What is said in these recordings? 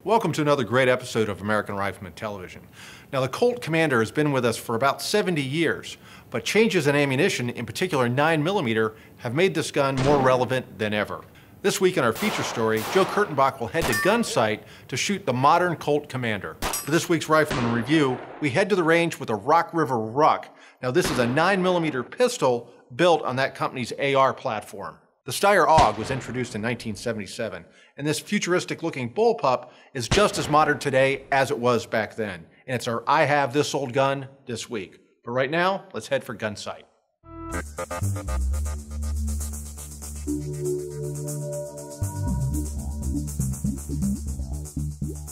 Welcome to another great episode of American Rifleman Television. Now, the Colt Commander has been with us for about 70 years, but changes in ammunition, in particular 9mm, have made this gun more relevant than ever. This week in our feature story, Joe Kurtenbach will head to Gunsite to shoot the modern Colt Commander. For this week's Rifleman Review, we head to the range with a Rock River RUK. Now, this is a 9mm pistol built on that company's AR platform. The Steyr AUG was introduced in 1977, and this futuristic-looking bullpup is just as modern today as it was back then. And it's our I Have This Old Gun this week. But right now, let's head for Gunsite.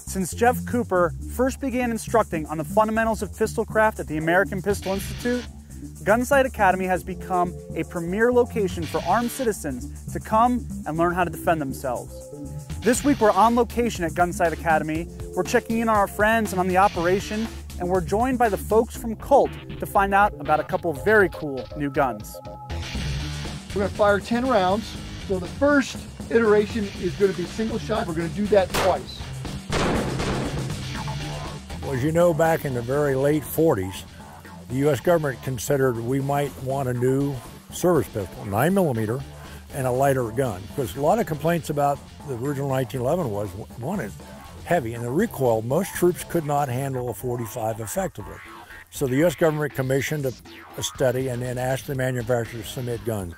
Since Jeff Cooper first began instructing on the fundamentals of pistol craft at the American Pistol Institute, Gunsite Academy has become a premier location for armed citizens to come and learn how to defend themselves. This week we're on location at Gunsite Academy. We're checking in on our friends and on the operation, and we're joined by the folks from Colt to find out about a couple of very cool new guns. We're going to fire 10 rounds. So the first iteration is going to be single shot. We're going to do that twice. Well, as you know, back in the very late 40s, the U.S. government considered we might want a new service pistol, 9mm, and a lighter gun. Because a lot of complaints about the original 1911 was, one, is heavy, and the recoil, most troops could not handle a .45 effectively. So the U.S. government commissioned a study and then asked the manufacturers to submit guns.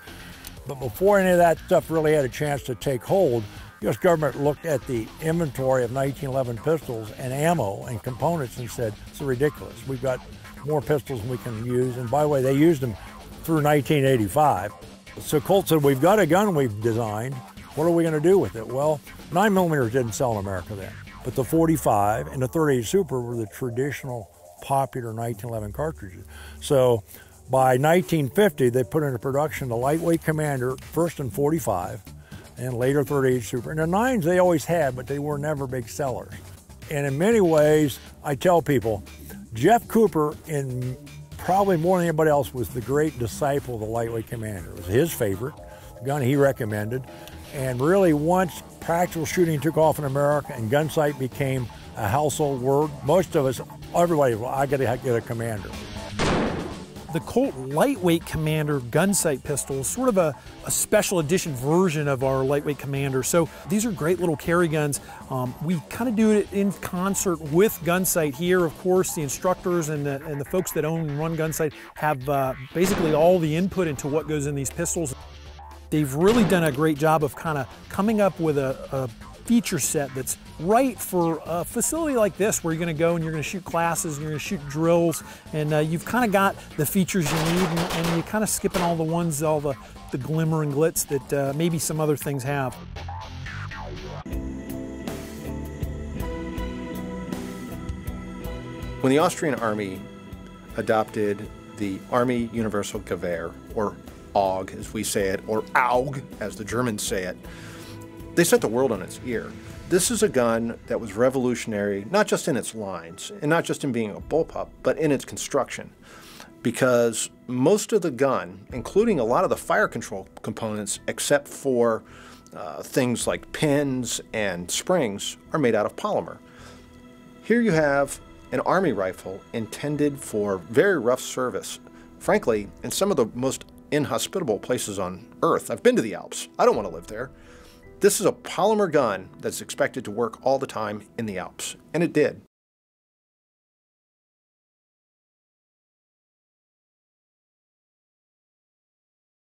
But before any of that stuff really had a chance to take hold, the U.S. government looked at the inventory of 1911 pistols and ammo and components and said, it's ridiculous. We've got more pistols than we can use. And by the way, they used them through 1985. So Colt said, we've got a gun we've designed. What are we going to do with it? Well, 9mm didn't sell in America then, but the .45 and the .38 Super were the traditional popular 1911 cartridges. So by 1950, they put into production the lightweight Commander, first in .45, and later .38 Super. And the 9s they always had, but they were never big sellers. And in many ways, I tell people, Jeff Cooper, in probably more than anybody else, was the great disciple of the lightweight Commander. It was his favorite, the gun he recommended. And really, once practical shooting took off in America and Gunsite became a household word, most of us, everybody, well, I gotta get a Commander. The Colt Lightweight Commander Gunsite pistol is sort of a special edition version of our Lightweight Commander. So these are great little carry guns. We kind of do it in concert with Gunsite here. Of course, the instructors and the folks that own and run Gunsite have basically all the input into what goes in these pistols. They've really done a great job of kind of coming up with a feature set that's right for a facility like this, where you're going to go and you're going to shoot classes and you're going to shoot drills, and you've kind of got the features you need, and you're kind of skipping all the ones, all the glimmer and glitz that maybe some other things have. When the Austrian Army adopted the Armee Universal Gewehr, or AUG as we say it, or AUG as the Germans say it, they set the world on its ear. This is a gun that was revolutionary, not just in its lines, and not just in being a bullpup, but in its construction. Because most of the gun, including a lot of the fire control components, except for things like pins and springs, are made out of polymer. Here you have an Army rifle intended for very rough service. Frankly, in some of the most inhospitable places on Earth. I've been to the Alps. I don't want to live there. This is a polymer gun that's expected to work all the time in the Alps, and it did.